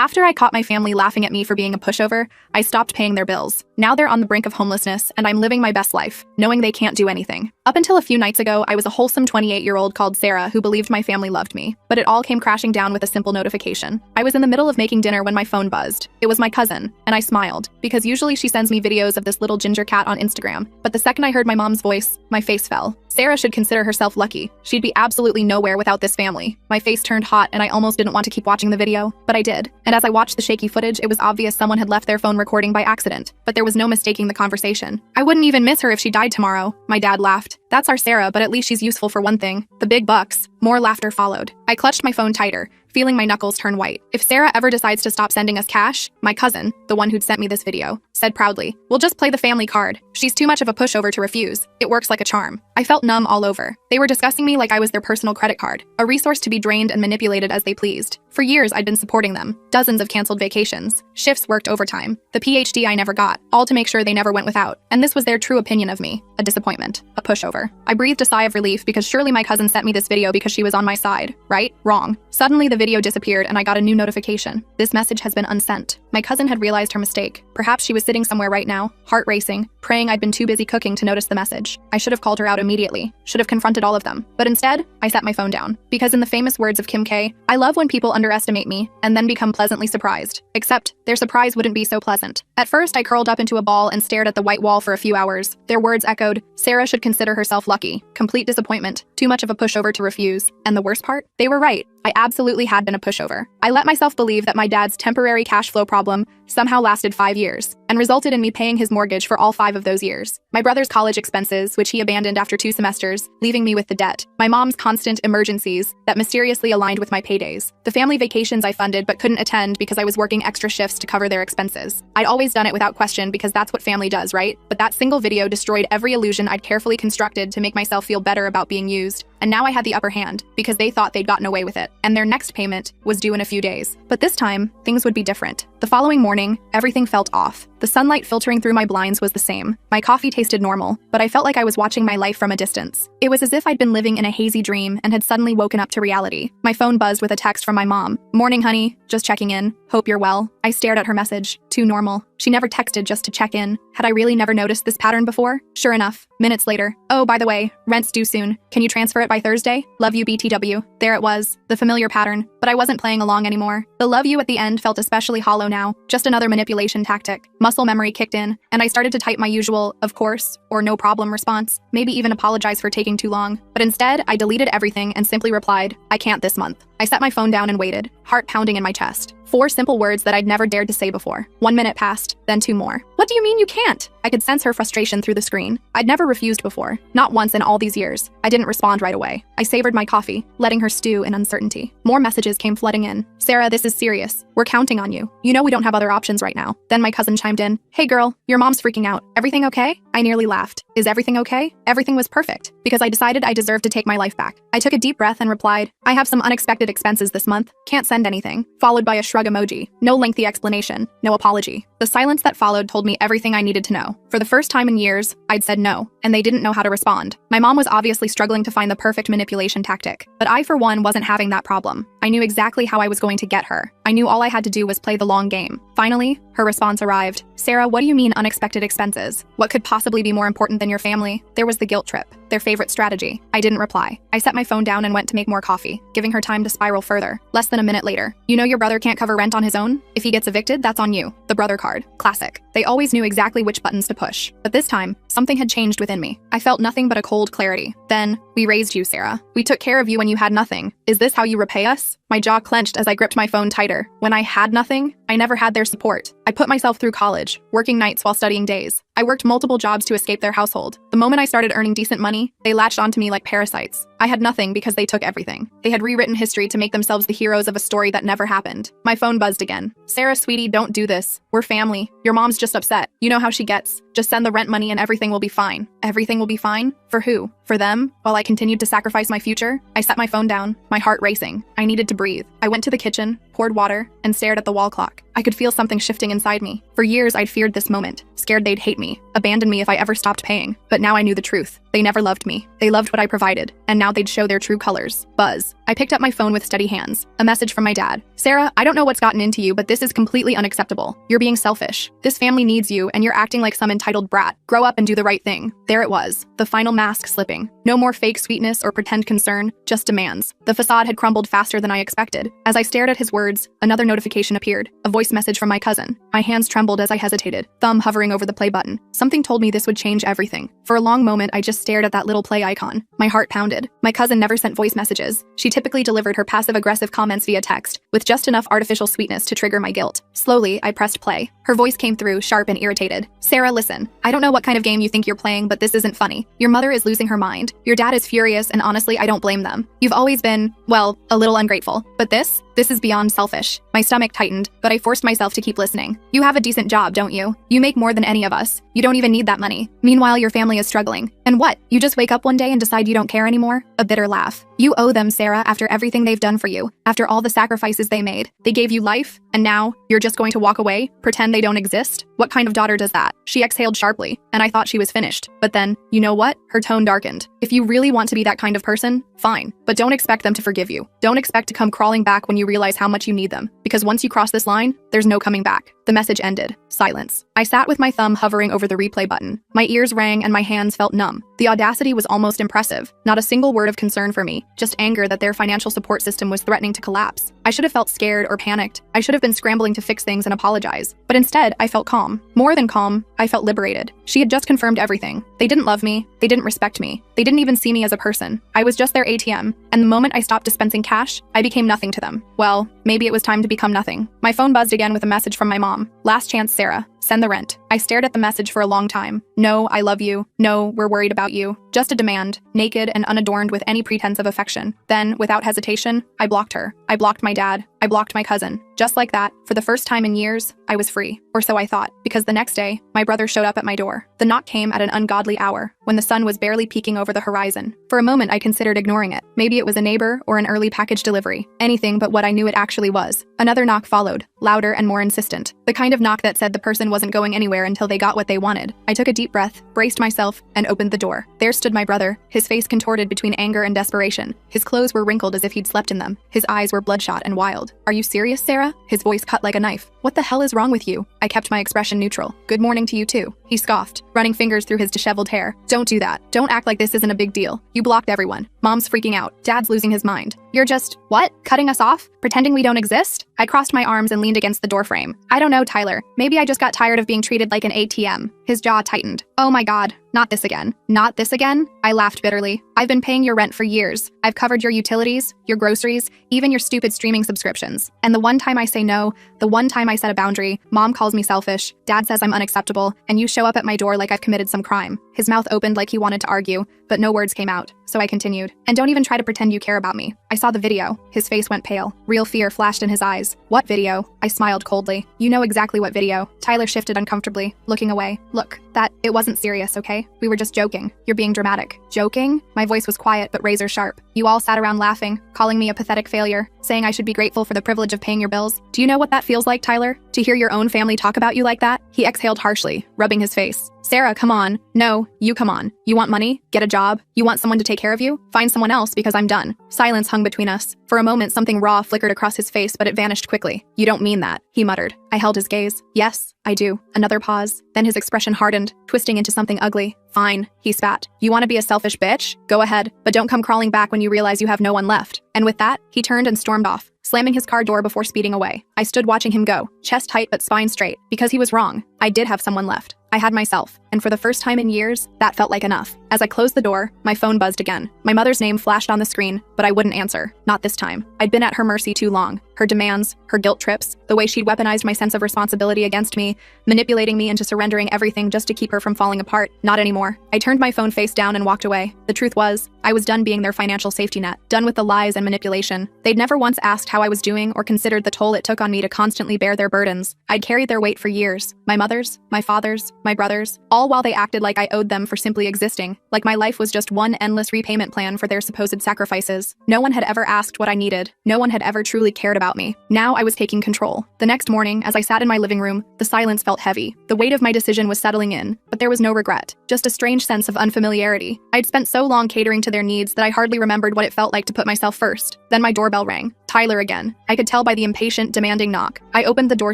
After I caught my family laughing at me for being a pushover, I stopped paying their bills. Now they're on the brink of homelessness, and I'm living my best life, knowing they can't do anything. Up until a few nights ago, I was a wholesome 28-year-old called Sarah who believed my family loved me. But it all came crashing down with a simple notification. I was in the middle of making dinner when my phone buzzed. It was my cousin, and I smiled, because usually she sends me videos of this little ginger cat on Instagram. But the second I heard my mom's voice, my face fell. Sarah should consider herself lucky. She'd be absolutely nowhere without this family. My face turned hot, and I almost didn't want to keep watching the video, but I did. And as I watched the shaky footage, it was obvious someone had left their phone recording by accident. But there was no mistaking the conversation. I wouldn't even miss her if she died tomorrow. My dad laughed. That's our Sarah, but at least she's useful for one thing. The big bucks. More laughter followed. I clutched my phone tighter, feeling my knuckles turn white. If Sarah ever decides to stop sending us cash, my cousin, the one who'd sent me this video, said proudly, "We'll just play the family card. She's too much of a pushover to refuse. It works like a charm." I felt numb all over. They were discussing me like I was their personal credit card, a resource to be drained and manipulated as they pleased. For years, I'd been supporting them. Dozens of canceled vacations, shifts worked overtime, the PhD I never got, all to make sure they never went without. And this was their true opinion of me. A disappointment. A pushover. I breathed a sigh of relief because surely my cousin sent me this video because she was on my side. Right? Wrong. Suddenly the video disappeared and I got a new notification. This message has been unsent. My cousin had realized her mistake. Perhaps she was sitting somewhere right now, heart racing, praying I'd been too busy cooking to notice the message. I should have called her out immediately. Should have confronted all of them. But instead, I set my phone down. Because in the famous words of Kim K, I love when people underestimate me and then become pleasantly surprised. Except, their surprise wouldn't be so pleasant. At first, I curled up into a ball and stared at the white wall for a few hours. Their words echoed, Sarah should consider herself lucky. Complete disappointment. Too much of a pushover to refuse. And the worst part? They were right. I absolutely had been a pushover. I let myself believe that my dad's temporary cash flow problem somehow lasted 5 years and resulted in me paying his mortgage for all 5 of those years. My brother's college expenses, which he abandoned after 2 semesters, leaving me with the debt. My mom's constant emergencies that mysteriously aligned with my paydays. The family vacations I funded but couldn't attend because I was working extra shifts to cover their expenses. I'd always done it without question because that's what family does, right? But that single video destroyed every illusion I'd carefully constructed to make myself feel better about being used. And now I had the upper hand because they thought they'd gotten away with it. And their next payment was due in a few days. But this time, things would be different. The following morning, everything felt off. The sunlight filtering through my blinds was the same. My coffee tasted normal, but I felt like I was watching my life from a distance. It was as if I'd been living in a hazy dream and had suddenly woken up to reality. My phone buzzed with a text from my mom. "Morning, honey. Just checking in. Hope you're well." I stared at her message. Too normal. She never texted just to check in. Had I really never noticed this pattern before? Sure enough, minutes later. "Oh, by the way, rent's due soon. Can you transfer it by Thursday? Love you, BTW." There it was, the familiar pattern, but I wasn't playing along anymore. The love you at the end felt especially hollow now, just another manipulation tactic. Muscle memory kicked in, and I started to type my usual, "of course," or "no problem" response, maybe even apologize for taking too long. But instead, I deleted everything and simply replied, "I can't this month." I set my phone down and waited, heart pounding in my chest. 4 simple words that I'd never dared to say before. 1 minute passed, then 2 more. "What do you mean you can't?" I could sense her frustration through the screen. I'd never refused before, not once in all these years. I didn't respond right away. I savored my coffee, letting her stew in uncertainty. More messages came flooding in. "Sarah, this is serious. We're counting on you. You know we don't have other options right now." Then my cousin chimed in. "Hey girl, your mom's freaking out. Everything okay?" I nearly laughed. Is everything okay? Everything was perfect, because I decided I deserved to take my life back. I took a deep breath and replied, "I have some unexpected expenses this month. Can't send anything," followed by a shrug emoji. No lengthy explanation, no apology. The silence that followed told me everything I needed to know. For the first time in years, I'd said no, and they didn't know how to respond. My mom was obviously struggling to find the perfect manipulation tactic, but I, for one, wasn't having that problem. I knew exactly how I was going to get her. I knew all I had to do was play the long game. Finally, her response arrived. "Sarah, what do you mean unexpected expenses? What could possibly be more important than your family?" There was the guilt trip, their favorite strategy. I didn't reply. I set my phone down and went to make more coffee, giving her time to spiral further. Less than a minute later. "You know your brother can't cover rent on his own? If he gets evicted, that's on you." The brother card. Classic. They always knew exactly which buttons to push. But this time, something had changed within me. I felt nothing but a cold clarity. Then, "We raised you, Sarah. We took care of you when you had nothing. Is this how you repay us?" My jaw clenched as I gripped my phone tighter. When I had nothing, I never had their support. I put myself through college, working nights while studying days. I worked multiple jobs to escape their household. The moment I started earning decent money, they latched onto me like parasites. I had nothing because they took everything. They had rewritten history to make themselves the heroes of a story that never happened. My phone buzzed again. "Sarah, sweetie, don't do this. We're family. Your mom's just upset. You know how she gets. Just send the rent money and everything will be fine." Everything will be fine? For who? For them? While I continued to sacrifice my future? I set my phone down, my heart racing. I needed to breathe. I went to the kitchen, poured water, and stared at the wall clock. I could feel something shifting inside me. For years, I'd feared this moment, scared they'd hate me, abandon me if I ever stopped paying. But now I knew the truth. They never loved me. They loved what I provided, and now they'd show their true colors. Buzz. I picked up my phone with steady hands. A message from my dad. Sarah, I don't know what's gotten into you, but this is completely unacceptable. You're being selfish. This family needs you, and you're acting like some entitled brat. Grow up and do the right thing. There it was, the final mask slipping. No more fake sweetness or pretend concern, just demands. The facade had crumbled faster than I expected. As I stared at his words, another notification appeared. A voice message from my cousin. My hands trembled as I hesitated, thumb hovering over the play button. Something told me this would change everything. For a long moment, I just stared at that little play icon. My heart pounded. My cousin never sent voice messages. She typically delivered her passive-aggressive comments via text, with just enough artificial sweetness to trigger my guilt. Slowly, I pressed play. Her voice came through, sharp and irritated. Sarah, listen. I don't know what kind of game you think you're playing, but this isn't funny. Your mother is losing her mind. Your dad is furious, and honestly, I don't blame them. You've always been, well, a little ungrateful. But this is beyond selfish. My stomach tightened, but I forced myself to keep listening. You have a decent job, don't you? You make more than any of us. You don't even need that money. Meanwhile, your family is struggling. And what? You just wake up one day and decide you don't care anymore? A bitter laugh. You owe them, Sarah, after everything they've done for you, after all the sacrifices they made. They gave you life, and now you're just going to walk away, pretend they don't exist? What kind of daughter does that? She exhaled sharply, and I thought she was finished. But then, you know what? Her tone darkened. If you really want to be that kind of person, fine. But don't expect them to forgive you. Don't expect to come crawling back when you realize how much you need them. Because once you cross this line, there's no coming back. The message ended. Silence. I sat with my thumb hovering over the replay button. My ears rang and my hands felt numb. The audacity was almost impressive. Not a single word of concern for me, just anger that their financial support system was threatening to collapse. I should have felt scared or panicked. I should have been scrambling to fix things and apologize. But instead, I felt calm. More than calm, I felt liberated. She had just confirmed everything. They didn't love me. They didn't respect me. They didn't even see me as a person. I was just their ATM. And the moment I stopped dispensing cash, I became nothing to them. Well, maybe it was time to become nothing. My phone buzzed again with a message from my mom. Last chance, Sarah. Send the rent. I stared at the message for a long time. No, I love you. No, we're worried about you. Just a demand, naked and unadorned with any pretense of affection. Then, without hesitation, I blocked her. I blocked my dad. I blocked my cousin. Just like that, for the first time in years, I was free. Or so I thought, because the next day, my brother showed up at my door. The knock came at an ungodly hour, when the sun was barely peeking over the horizon. For a moment, I considered ignoring it. Maybe it was a neighbor or an early package delivery. Anything but what I knew it actually was. Another knock followed, louder and more insistent. The kind of knock that said the person wasn't going anywhere until they got what they wanted. I took a deep breath, braced myself, and opened the door. There stood my brother, his face contorted between anger and desperation. His clothes were wrinkled as if he'd slept in them. His eyes were bloodshot and wild. Are you serious, Sarah? His voice cut like a knife. What the hell is wrong with you? I kept my expression neutral. Good morning to you too. He scoffed, running fingers through his disheveled hair. Don't do that. Don't act like this isn't a big deal. You blocked everyone. Mom's freaking out. Dad's losing his mind. You're just, what? Cutting us off? Pretending we don't exist? I crossed my arms and leaned against the doorframe. I don't know, Tyler. Maybe I just got tired of being treated like an ATM. His jaw tightened. Oh my God. Not this again. Not this again? I laughed bitterly. I've been paying your rent for years. I've covered your utilities, your groceries, even your stupid streaming subscriptions. And the one time I say no, the one time I set a boundary, Mom calls me selfish, Dad says I'm unacceptable, and you show up at my door like I've committed some crime. His mouth opened like he wanted to argue, but no words came out. So I continued. And don't even try to pretend you care about me. I saw the video. His face went pale. Real fear flashed in his eyes. What video? I smiled coldly. You know exactly what video. Tyler shifted uncomfortably, looking away. Look, it wasn't serious, okay? We were just joking. You're being dramatic. Joking? My voice was quiet but razor sharp. You all sat around laughing, calling me a pathetic failure, saying I should be grateful for the privilege of paying your bills. Do you know what that feels like, Tyler? To hear your own family talk about you like that? He exhaled harshly, rubbing his face. Sarah, come on. No, you come on. You want money? Get a job? You want someone to take care of you? Find someone else because I'm done. Silence hung between us. For a moment, something raw flickered across his face, but it vanished quickly. You don't mean that, he muttered. I held his gaze. Yes, I do. Another pause. Then his expression hardened, twisting into something ugly. Fine, he spat. You want to be a selfish bitch? Go ahead, but don't come crawling back when you realize you have no one left. And with that, he turned and stormed off, slamming his car door before speeding away. I stood watching him go, chest tight but spine straight, because he was wrong. I did have someone left. I had myself, and for the first time in years, that felt like enough. As I closed the door, my phone buzzed again. My mother's name flashed on the screen, but I wouldn't answer. Not this time. I'd been at her mercy too long. Her demands, her guilt trips, the way she'd weaponized my sense of responsibility against me, manipulating me into surrendering everything just to keep her from falling apart. Not anymore. I turned my phone face down and walked away. The truth was, I was done being their financial safety net, done with the lies and manipulation. They'd never once asked how I was doing or considered the toll it took on me to constantly bear their burdens. I'd carried their weight for years. My mother's, my father's, my brother's, all all while they acted like I owed them for simply existing, like my life was just one endless repayment plan for their supposed sacrifices. No one had ever asked what I needed. No one had ever truly cared about me. Now I was taking control. The next morning, as I sat in my living room, the silence felt heavy. The weight of my decision was settling in, but there was no regret, just a strange sense of unfamiliarity. I'd spent so long catering to their needs that I hardly remembered what it felt like to put myself first. Then my doorbell rang. Tyler again. I could tell by the impatient, demanding knock. I opened the door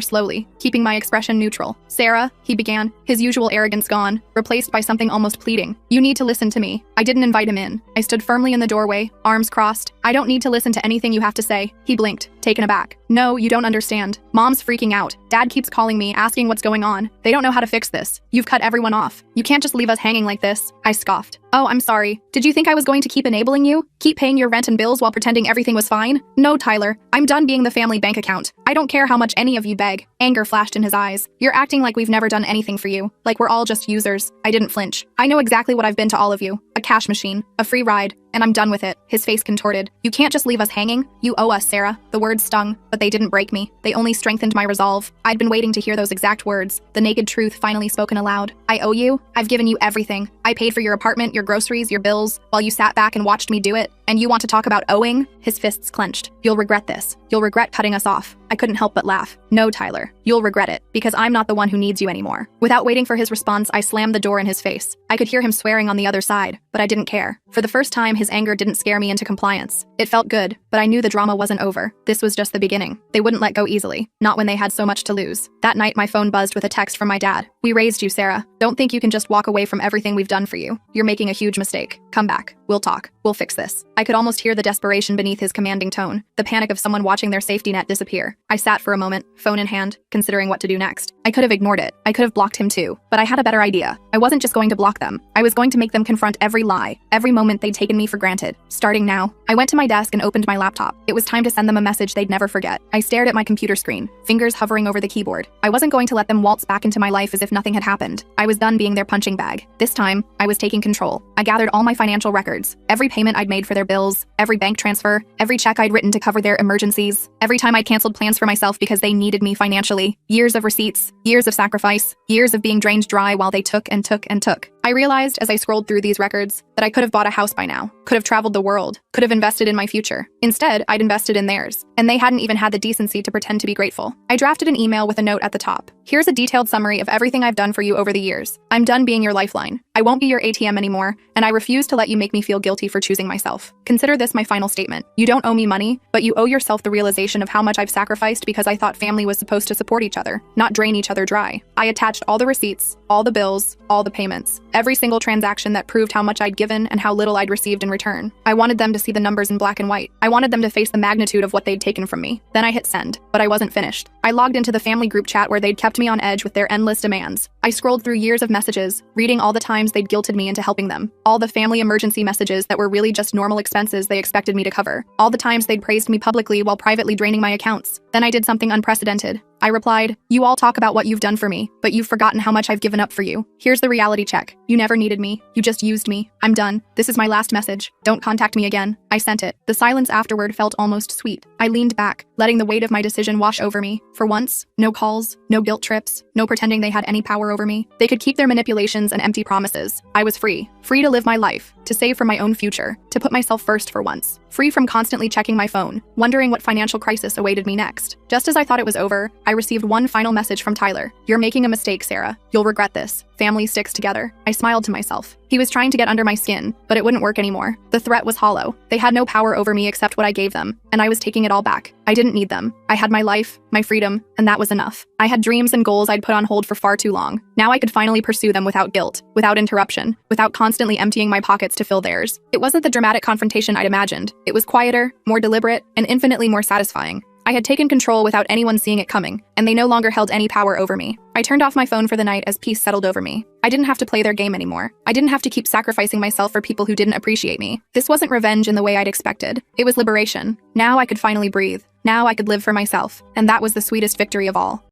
slowly, keeping my expression neutral. "Sarah," he began, his usual arrogance gone, replaced by something almost pleading. "You need to listen to me." I didn't invite him in. I stood firmly in the doorway, arms crossed. "I don't need to listen to anything you have to say." He blinked, taken aback. "No, you don't understand. Mom's freaking out. Dad keeps calling me, asking what's going on. They don't know how to fix this. You've cut everyone off. You can't just leave us hanging like this." I scoffed. "Oh, I'm sorry. Did you think I was going to keep enabling you? Keep paying your rent and bills while pretending everything was fine? No, Tyler. I'm done being the family bank account. I don't care how much any of you beg." Anger flashed in his eyes. "You're acting like we've never done anything for you. Like we're all just users." I didn't flinch. "I know exactly what I've been to all of you. A cash machine. A free ride. And I'm done with it." His face contorted. "You can't just leave us hanging. You owe us, Sarah." The words stung, but they didn't break me. They only strengthened my resolve. I'd been waiting to hear those exact words, the naked truth finally spoken aloud. "I owe you? I've given you everything. I paid for your apartment, your groceries, your bills, while you sat back and watched me do it. And you want to talk about owing?" His fists clenched. "You'll regret this. You'll regret cutting us off." I couldn't help but laugh. "No, Tyler. You'll regret it, because I'm not the one who needs you anymore." Without waiting for his response, I slammed the door in his face. I could hear him swearing on the other side, but I didn't care. For the first time, his anger didn't scare me into compliance. It felt good, but I knew the drama wasn't over. This was just the beginning. They wouldn't let go easily, not when they had so much to lose. That night, my phone buzzed with a text from my dad. "We raised you, Sarah. Don't think you can just walk away from everything we've done for you. You're making a huge mistake. Come back. We'll talk. We'll fix this." I could almost hear the desperation beneath his commanding tone, the panic of someone watching their safety net disappear. I sat for a moment, phone in hand, considering what to do next. I could have ignored it. I could have blocked him too, but I had a better idea. I wasn't just going to block them. I was going to make them confront every lie, every moment they'd taken me for granted. Starting now, I went to my desk and opened my laptop. It was time to send them a message they'd never forget. I stared at my computer screen, fingers hovering over the keyboard. I wasn't going to let them waltz back into my life as if nothing had happened. I was done being their punching bag. This time, I was taking control. I gathered all my financial records, every payment I'd made for their bills, every bank transfer, every check I'd written to cover their emergencies, every time I'd canceled plans for myself because they needed me financially. Years of receipts, years of sacrifice, years of being drained dry while they took and took and took. I realized as I scrolled through these records that I could have bought a house by now, could have traveled the world, could have invested in my future. Instead, I'd invested in theirs, and they hadn't even had the decency to pretend to be grateful. I drafted an email with a note at the top. "Here's a detailed summary of everything I've done for you over the years. I'm done being your lifeline. I won't be your ATM anymore, and I refuse to let you make me feel guilty for choosing myself. Consider this my final statement. You don't owe me money, but you owe yourself the realization of how much I've sacrificed because I thought family was supposed to support each other, not drain each other dry." I attached all the receipts, all the bills, all the payments, every single transaction that proved how much I'd given and how little I'd received in return. I wanted them to see the numbers in black and white. I wanted them to face the magnitude of what they'd taken from me. Then I hit send, but I wasn't finished. I logged into the family group chat where they'd kept me on edge with their endless demands. I scrolled through years of messages, reading all the times they'd guilted me into helping them, all the family emergency messages that were really just normal expenses they expected me to cover, all the times they'd praised me publicly while privately draining my accounts. Then I did something unprecedented. I replied, "You all talk about what you've done for me, but you've forgotten how much I've given up for you. Here's the reality check. You never needed me. You just used me. I'm done. This is my last message. Don't contact me again." I sent it. The silence afterward felt almost sweet. I leaned back, letting the weight of my decision wash over me. For once, no calls, no guilt trips, no pretending they had any power over me. They could keep their manipulations and empty promises. I was free. Free to live my life, to save for my own future, to put myself first for once. Free from constantly checking my phone, wondering what financial crisis awaited me next. Just as I thought it was over, I received one final message from Tyler. "You're making a mistake, Sarah. You'll regret this. Family sticks together." I smiled to myself. He was trying to get under my skin, but it wouldn't work anymore. The threat was hollow. They had no power over me except what I gave them, and I was taking it all back. I didn't need them. I had my life, my freedom, and that was enough. I had dreams and goals I'd put on hold for far too long. Now I could finally pursue them without guilt, without interruption, without constantly emptying my pockets to fill theirs. It wasn't the dramatic confrontation I'd imagined. It was quieter, more deliberate, and infinitely more satisfying. I had taken control without anyone seeing it coming, and they no longer held any power over me. I turned off my phone for the night as peace settled over me. I didn't have to play their game anymore. I didn't have to keep sacrificing myself for people who didn't appreciate me. This wasn't revenge in the way I'd expected. It was liberation. Now I could finally breathe. Now I could live for myself, and that was the sweetest victory of all.